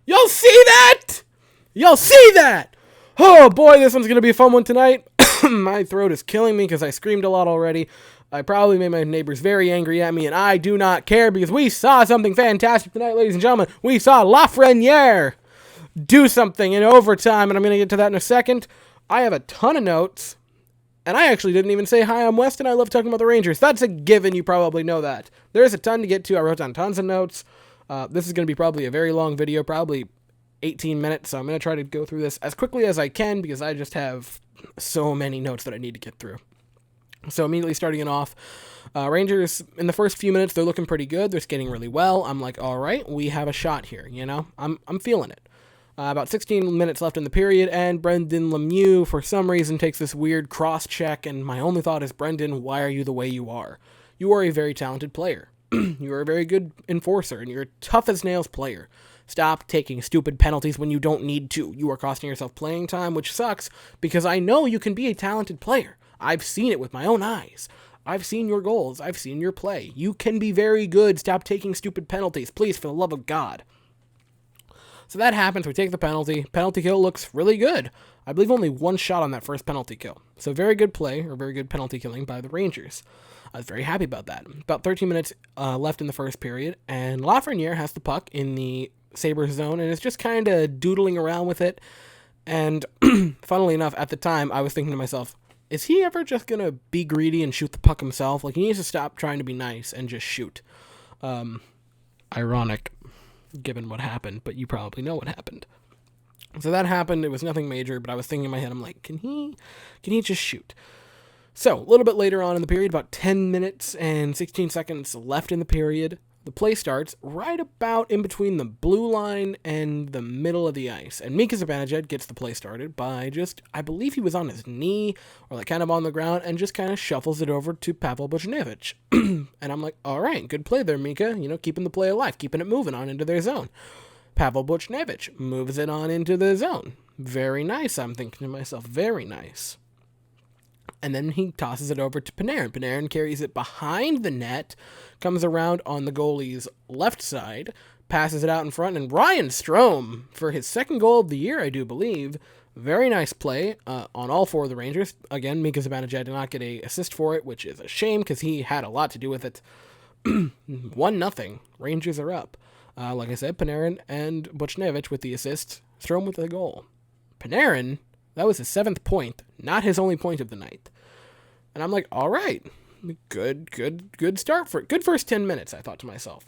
You'll see that! You'll see that! Oh boy, this one's going to be a fun one tonight. My throat is killing me because I screamed a lot already. I probably made my neighbors very angry at me, and I do not care because we saw something fantastic tonight, ladies and gentlemen. We saw LAFRENIÈRE do something in overtime, and I'm going to get to that in a second. I have a ton of notes, and I actually didn't even say hi, I'm West, and I love talking about the Rangers. That's a given, you probably know that. There's a ton to get to. I wrote down tons of notes. This is going to be probably a very long video, probably 18 minutes, so I'm going to try to go through this as quickly as I can because I just have so many notes that I need to get through. So immediately starting it off, Rangers, in the first few minutes, they're looking pretty good. They're skating really well. I'm like, all right, we have a shot here, you know? I'm feeling it. About 16 minutes left in the period, and Brendan Lemieux, for some reason, takes this weird cross-check, and my only thought is, Brendan, why are you the way you are? You are a very talented player. You are a very good enforcer, and you're a tough-as-nails player. Stop taking stupid penalties when you don't need to. You are costing yourself playing time, which sucks, because I know you can be a talented player. I've seen it with my own eyes. I've seen your goals. I've seen your play. You can be very good. Stop taking stupid penalties. Please, for the love of God. So that happens. We take the penalty. Penalty kill looks really good. I believe only one shot on that first penalty kill. So very good play, or very good penalty killing by the Rangers. I was very happy about that. About 13 minutes left in the first period, and Lafrenière has the puck in the Sabres zone, and is just kind of doodling around with it. And funnily enough, at the time, I was thinking to myself, is he ever just going to be greedy and shoot the puck himself? Like, he needs to stop trying to be nice and just shoot. Ironic, given what happened, but you probably know what happened. So that happened. It was nothing major, but I was thinking in my head, I'm like, can he just shoot? So, a little bit later on in the period, about 10 minutes and 16 seconds left in the period, the play starts right about in between the blue line and the middle of the ice. And Mika Zibanejad gets the play started by just, I believe he was on his knee, or like kind of on the ground, and just kind of shuffles it over to Pavel Buchnevich. And I'm like, all right, good play there, Mika. You know, keeping the play alive, keeping it moving on into their zone. Pavel Buchnevich moves it on into the zone. Very nice, I'm thinking to myself, very nice. And then he tosses it over to Panarin. Panarin carries it behind the net, comes around on the goalie's left side, passes it out in front, and Ryan Strome, for his second goal of the year, I do believe, very nice play on all four of the Rangers. Again, Mika Zibanejad did not get an assist for it, which is a shame because he had a lot to do with it. 1-0. Rangers are up. Like I said, Panarin and Buchnevich with the assist, Strome with the goal. Panarin, that was his 7th point, not his only point of the night. And I'm like, all right, good start for it. Good first 10 minutes, I thought to myself.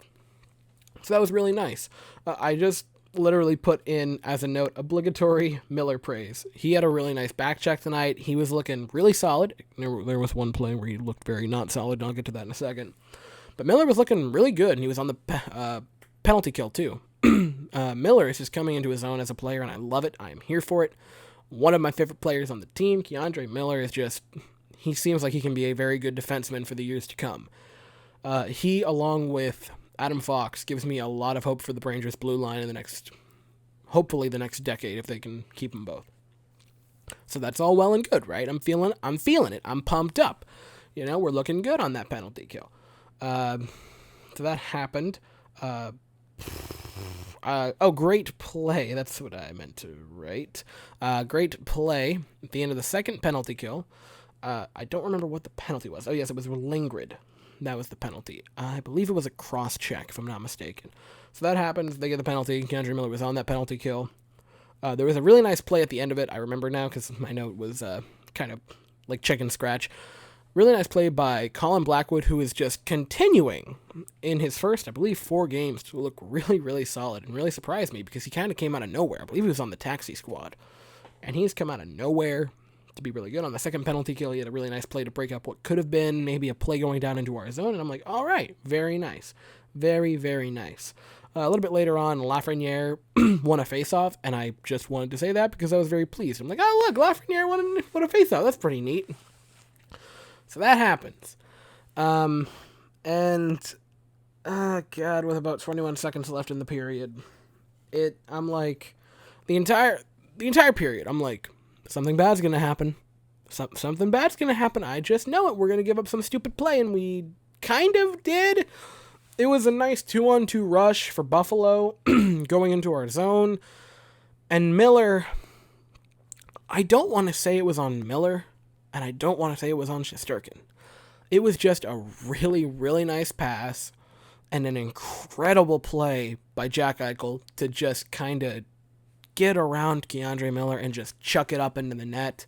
So that was really nice. I just literally put in, as a note, obligatory Miller praise. He had a really nice back check tonight. He was looking really solid. There was one play where he looked very not solid, and I'll get to that in a second. But Miller was looking really good, and he was on the penalty kill, too. Miller is just coming into his own as a player, and I love it. I am here for it. One of my favorite players on the team, Keandre Miller, is just, he seems like he can be a very good defenseman for the years to come. He, along with Adam Fox, gives me a lot of hope for the Rangers blue line in hopefully the next decade, if they can keep them both. So that's all well and good, right? I'm feeling it. I'm pumped up. You know, we're looking good on that penalty kill. So that happened. Great play. That's what I meant to write. Great play at the end of the second penalty kill. I don't remember what the penalty was. Oh, yes, it was Lingrid. That was the penalty. I believe it was a cross-check, if I'm not mistaken. So that happens. They get the penalty. Keandre Miller was on that penalty kill. There was a really nice play at the end of it. I remember now because my note was kind of like chicken scratch. Really nice play by Colin Blackwood, who is just continuing in his first, I believe, 4 games to look really, really solid and really surprised me because he kind of came out of nowhere. I believe he was on the taxi squad. And he's come out of nowhere to be really good. On the second penalty kill, he had a really nice play to break up what could have been maybe a play going down into our zone. And I'm like, all right, very nice. Very, very nice. A little bit later on, Lafrenière won a faceoff, and I just wanted to say that because I was very pleased. I'm like, oh, look, Lafrenière won a faceoff. That's pretty neat. So that happens. God, with about 21 seconds left in the period, I'm like, the entire period, I'm like, something bad's going to happen. Something bad's going to happen. I just know it. We're going to give up some stupid play, and we kind of did. It was a nice 2-on-2 rush for Buffalo going into our zone. And Miller, I don't want to say it was on Miller, and I don't want to say it was on Shesterkin. It was just a really, really nice pass and an incredible play by Jack Eichel to just kind of get around Keandre Miller and just chuck it up into the net.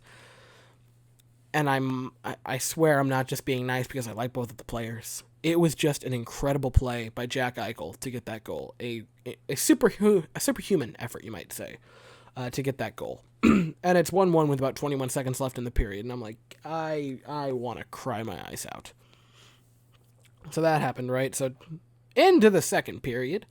And I swear I'm not just being nice because I like both of the players. It was just an incredible play by Jack Eichel to get that goal. A superhuman effort, you might say, to get that goal. And it's 1-1 with about 21 seconds left in the period. And I'm like, I want to cry my eyes out. So that happened, right? So into the second period.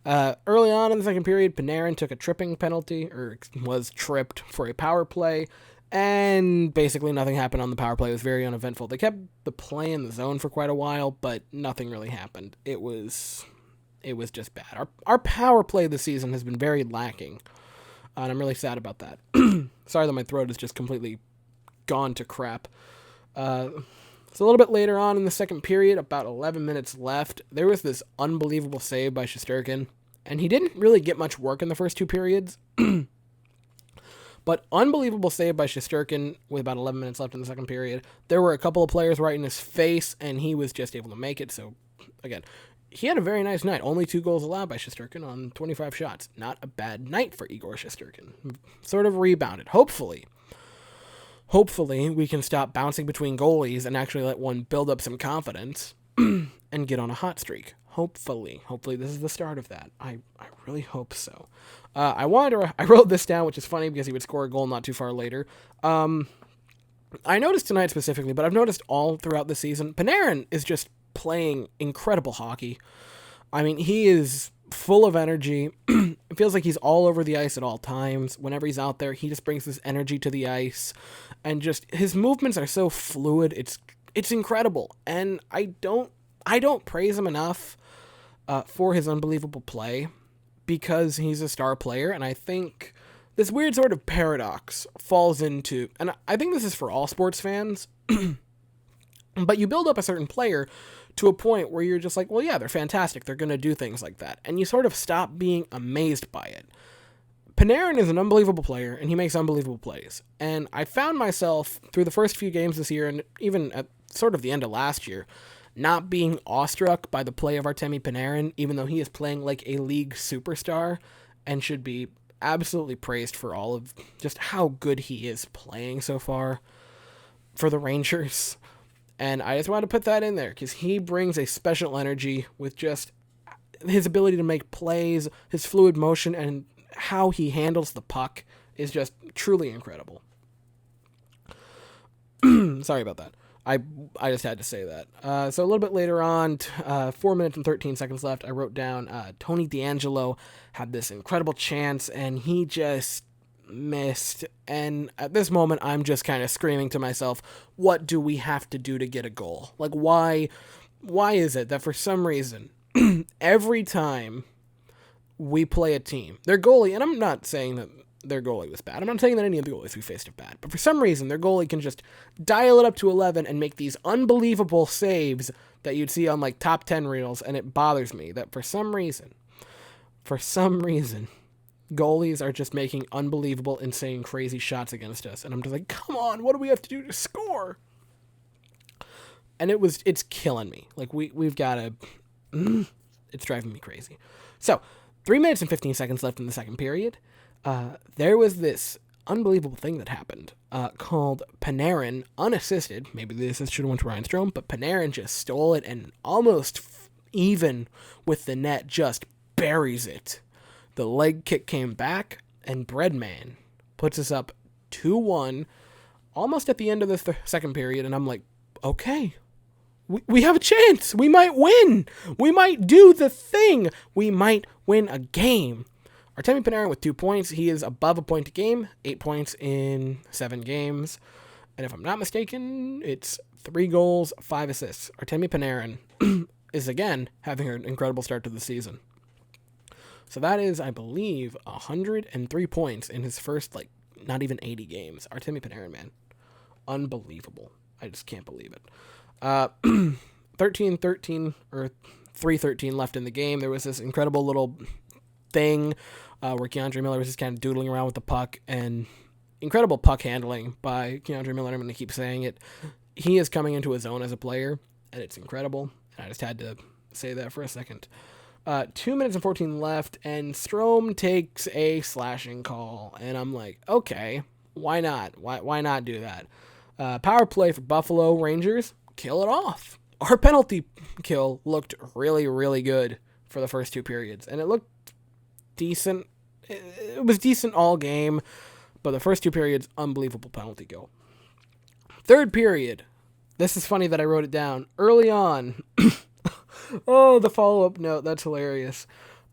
Early on in the second period, Panarin took a tripping penalty, or was tripped for a power play. And basically nothing happened on the power play. It was very uneventful. They kept the play in the zone for quite a while, but nothing really happened. It was just bad. Our power play this season has been very lacking, and I'm really sad about that. Sorry that my throat is just completely gone to crap. So a little bit later on in the second period, about 11 minutes left, there was this unbelievable save by Shesterkin, and he didn't really get much work in the first two periods. But unbelievable save by Shesterkin with about 11 minutes left in the second period. There were a couple of players right in his face, and he was just able to make it. So, again, he had a very nice night. Only 2 goals allowed by Shesterkin on 25 shots. Not a bad night for Igor Shesterkin. Sort of rebounded. Hopefully, we can stop bouncing between goalies and actually let one build up some confidence and get on a hot streak. Hopefully this is the start of that. I really hope so. I wrote this down, which is funny because he would score a goal not too far later. I noticed tonight specifically, but I've noticed all throughout the season, Panarin is just playing incredible hockey. I mean, he is full of energy. It feels like he's all over the ice at all times. Whenever he's out there, he just brings this energy to the ice, and just his movements are so fluid. It's incredible, and I don't praise him enough for his unbelievable play, because he's a star player, and I think this weird sort of paradox falls into, and I think this is for all sports fans, but you build up a certain player to a point where you're just like, well, yeah, they're fantastic, they're going to do things like that, and you sort of stop being amazed by it. Panarin is an unbelievable player, and he makes unbelievable plays, and I found myself, through the first few games this year, and even at sort of the end of last year, not being awestruck by the play of Artemi Panarin, even though he is playing like a league superstar and should be absolutely praised for all of just how good he is playing so far for the Rangers. And I just want to put that in there because he brings a special energy with just his ability to make plays, his fluid motion, and how he handles the puck is just truly incredible. Sorry about that. I just had to say that. So a little bit later on, 4 minutes and 13 seconds left, I wrote down Tony DeAngelo had this incredible chance, and he just missed. And at this moment, I'm just kind of screaming to myself, what do we have to do to get a goal? Like, why is it that for some reason, every time we play a team, their goalie, and I'm not saying that their goalie was bad. I'm not saying that any of the goalies we faced are bad. But for some reason, their goalie can just dial it up to 11 and make these unbelievable saves that you'd see on like top 10 reels. And it bothers me that for some reason, goalies are just making unbelievable, insane, crazy shots against us. And I'm just like, come on, what do we have to do to score? And it's killing me. Like we've got to, it's driving me crazy. So 3 minutes and 15 seconds left in the second period. There was this unbelievable thing that happened called Panarin unassisted. Maybe the assist should have went to Ryan Strome, but Panarin just stole it and almost even with the net just buries it. The leg kick came back, and Breadman puts us up 2-1 almost at the end of the second period, and I'm like, okay, we have a chance. We might win. We might do the thing. We might win a game. Artemi Panarin with 2 points. He is above a point a game, 8 points in 7 games. And if I'm not mistaken, it's 3 goals, 5 assists. Artemi Panarin is, again, having an incredible start to the season. So that is, I believe, 103 points in his first, not even 80 games. Artemi Panarin, man. Unbelievable. I just can't believe it. 13-13, or 3:13 left in the game. There was this incredible little thing where Keandre Miller was just kind of doodling around with the puck, and incredible puck handling by Keandre Miller. I'm going to keep saying it. He is coming into his own as a player, and it's incredible. And I just had to say that for a second. 2 minutes and 14 left, and Strome takes a slashing call, and I'm like, okay, why not? Why not do that? Power play for Buffalo Rangers, kill it off. Our penalty kill looked really, really good for the first 2 periods, and it looked decent. It was decent all game, but the first 2 periods, unbelievable penalty kill. Third period, this is funny that I wrote it down. Early on, oh, the follow-up note, that's hilarious.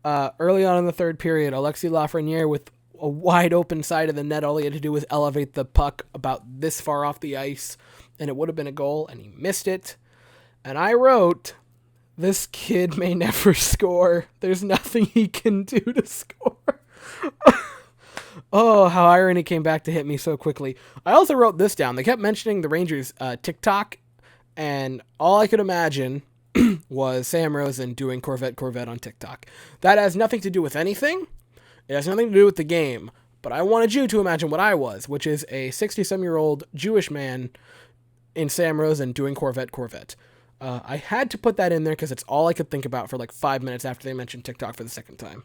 Early on in the third period, Alexis Lafrenière with a wide open side of the net, all he had to do was elevate the puck about this far off the ice, and it would have been a goal, and he missed it. And I wrote, this kid may never score. There's nothing he can do to score. Oh, how irony came back to hit me so quickly. I also wrote this down. They kept mentioning the Rangers' TikTok, and all I could imagine was Sam Rosen doing Corvette on TikTok. That has nothing to do with anything. It has nothing to do with the game. But I wanted you to imagine what I was, which is a 60-some-year-old Jewish man in Sam Rosen doing Corvette. I had to put that in there because it's all I could think about for like 5 minutes after they mentioned TikTok for the second time.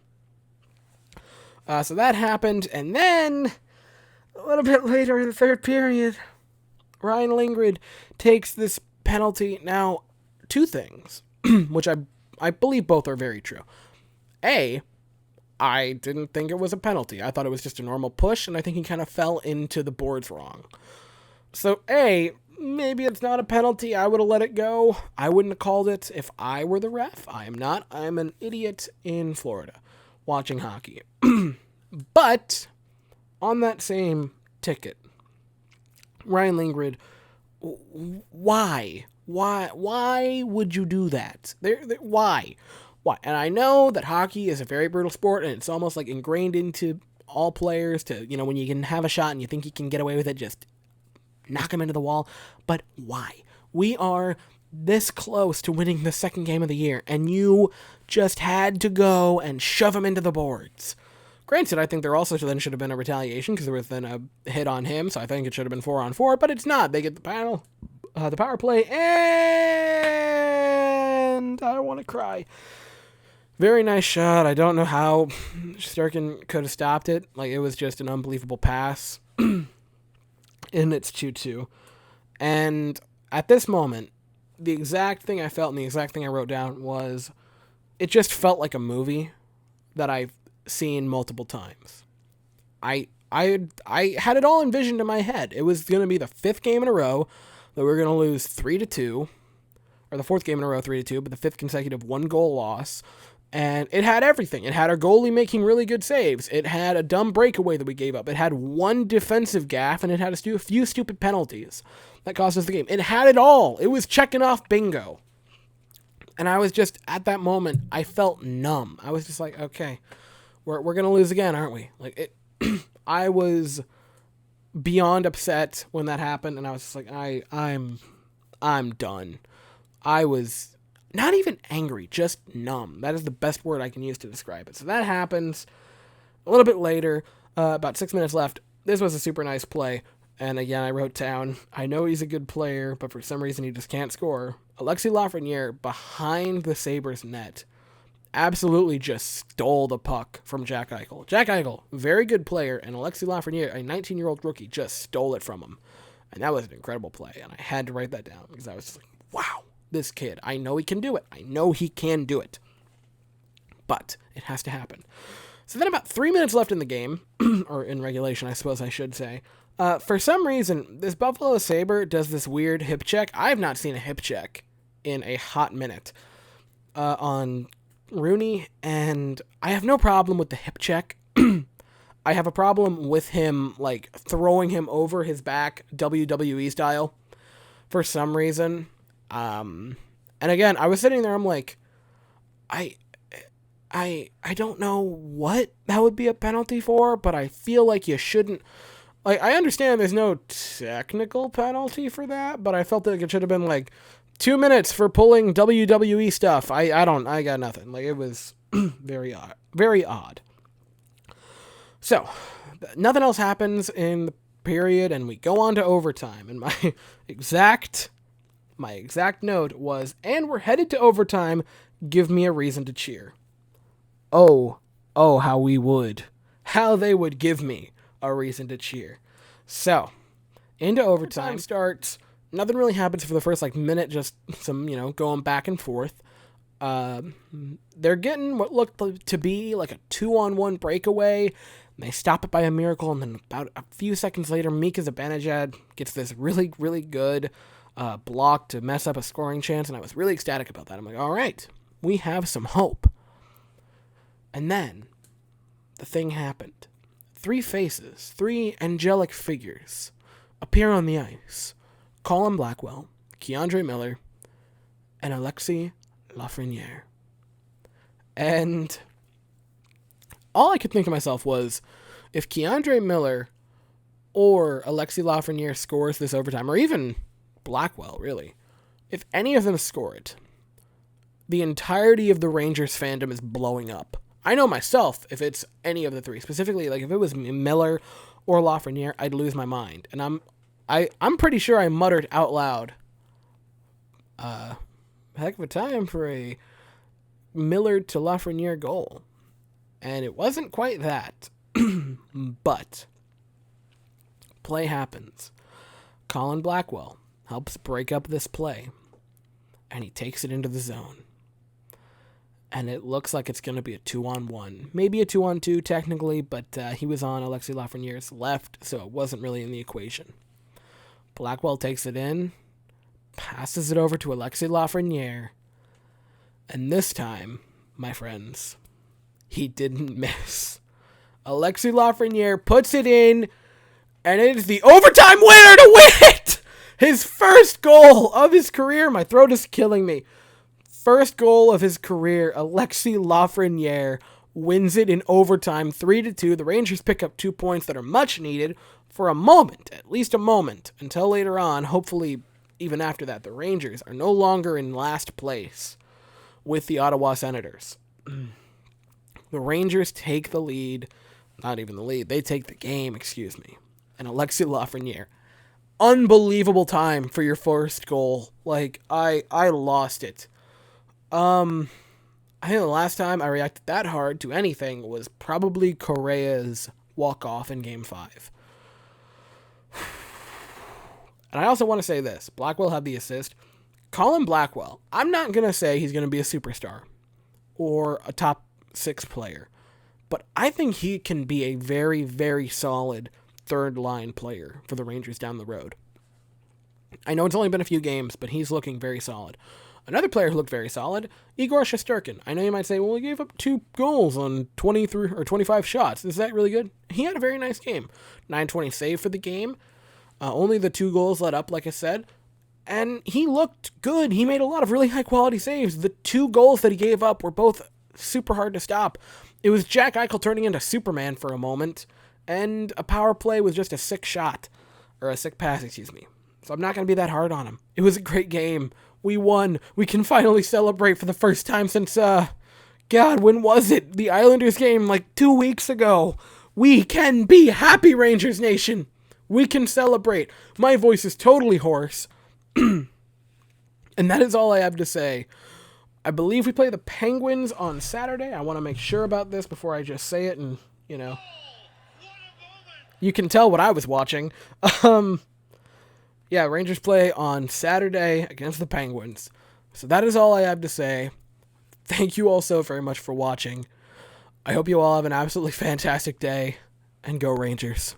So that happened, and then a little bit later in the third period, Ryan Lindgren takes this penalty. Now, 2 things, which I believe both are very true. A, I didn't think it was a penalty. I thought it was just a normal push, and I think he kind of fell into the boards wrong. So A, maybe it's not a penalty. I would have let it go. I wouldn't have called it if I were the ref. I am not. I'm an idiot in Florida watching hockey. But on that same ticket, Ryan Lindgren, why would you do that? Why? And I know that hockey is a very brutal sport, and it's almost like ingrained into all players to, when you can have a shot and you think you can get away with it, just knock him into the wall. But why? We are this close to winning the second game of the year, and you just had to go and shove him into the boards. Granted, I think there also then should have been a retaliation because there was then a hit on him, so I think it should have been 4-on-4, but it's not. They get the power play, and I want to cry. Very nice shot. I don't know how Sturkin could have stopped it. Like, it was just an unbelievable pass. And it's 2-2. And at this moment, the exact thing I felt and the exact thing I wrote down was, it just felt like a movie that I've seen multiple times. I had it all envisioned in my head. It was going to be the 5th game in a row that we were going to lose 3-2, or the 4th game in a row 3-2, but the 5th consecutive 1-goal loss. And it had everything. It had our goalie making really good saves. It had a dumb breakaway that we gave up. It had one defensive gaffe, and it had a few stupid penalties that cost us the game. It had it all. It was checking off bingo. And I was just, at that moment, I felt numb. I was just like, okay, we're going to lose again, aren't we? Like, I was beyond upset when that happened, and I was just like, I'm done. I was not even angry, just numb. That is the best word I can use to describe it. So that happens. A little bit later, about 6 minutes left. This was a super nice play. And again, I wrote down, I know he's a good player, but for some reason he just can't score. Alexis Lafrenière, behind the Sabres net, absolutely just stole the puck from Jack Eichel. Jack Eichel, very good player, and Alexis Lafrenière, a 19-year-old rookie, just stole it from him. And that was an incredible play, and I had to write that down because I was just like, wow. This kid, I know he can do it. I know he can do it. But it has to happen. So then about 3 minutes left in the game, or in regulation, I suppose I should say. For some reason, this Buffalo Sabre does this weird hip check. I have not seen a hip check in a hot minute on Rooney, and I have no problem with the hip check. I have a problem with him, like, throwing him over his back, WWE style, for some reason. And again, I was sitting there, I'm like, I don't know what that would be a penalty for, but I feel like you shouldn't, like, I understand there's no technical penalty for that, but I felt like it should have been like 2 minutes for pulling WWE stuff. I got nothing. Like, it was very odd. Very odd. So, nothing else happens in the period, and we go on to overtime. And my exact note was, and we're headed to overtime, give me a reason to cheer. Oh, how we would. How they would give me a reason to cheer. So, into overtime starts. Nothing really happens for the first minute, just some, going back and forth. They're getting what looked to be like a 2-on-1 breakaway. And they stop it by a miracle, and then about a few seconds later, Mika Zibanejad gets this really, really good block to mess up a scoring chance, and I was really ecstatic about that. I'm like, all right, we have some hope. And then the thing happened. 3 faces, 3 angelic figures appear on the ice. Colin Blackwell, Keandre Miller, and Alexis Lafrenière. And all I could think to myself was, if Keandre Miller or Alexis Lafrenière scores this overtime, or even Blackwell, really, if any of them score it, the entirety of the Rangers fandom is blowing up. I know myself, if it's any of the 3, specifically, if it was Miller or Lafrenière, I'd lose my mind. And I'm pretty sure I muttered out loud, heck of a time for a Miller to Lafrenière goal. And it wasn't quite that. But play happens. Colin Blackwell helps break up this play, and he takes it into the zone. And it looks like it's going to be a 2-on-1. Maybe a 2-on-2 technically, but he was on Alexis Lafreniere's left, so it wasn't really in the equation. Blackwell takes it in, passes it over to Alexis Lafrenière, and this time, my friends, he didn't miss. Alexis Lafrenière puts it in, and it is the overtime winner to win it! His first goal of his career. My throat is killing me. First goal of his career, Alexis Lafrenière wins it in overtime, 3-2. The Rangers pick up 2 points that are much needed for a moment, at least a moment, until later on, hopefully even after that, the Rangers are no longer in last place with the Ottawa Senators. The Rangers take the lead, not even the lead, they take the game, and Alexis Lafrenière, unbelievable time for your first goal. I lost it. I think the last time I reacted that hard to anything was probably Correa's walk-off in Game 5. And I also want to say this. Blackwell had the assist. Colin Blackwell, I'm not going to say he's going to be a superstar or a top 6 player, but I think he can be a very, very solid third-line player for the Rangers down the road. I know it's only been a few games, but he's looking very solid. Another player who looked very solid, Igor Shesterkin. I know you might say, well, he gave up 2 goals on 23 or 25 shots. Is that really good? He had a very nice game. 920 save for the game. Only the 2 goals let up, like I said. And he looked good. He made a lot of really high-quality saves. The 2 goals that he gave up were both super hard to stop. It was Jack Eichel turning into Superman for a moment, and a power play was just a sick shot. Or a sick pass, So I'm not going to be that hard on him. It was a great game. We won. We can finally celebrate for the first time since, God, when was it? The Islanders game, 2 weeks ago. We can be happy, Rangers Nation. We can celebrate. My voice is totally hoarse. And that is all I have to say. I believe we play the Penguins on Saturday. I want to make sure about this before I just say it and, you can tell what I was watching. Yeah, Rangers play on Saturday against the Penguins. So that is all I have to say. Thank you all so very much for watching. I hope you all have an absolutely fantastic day, and go Rangers.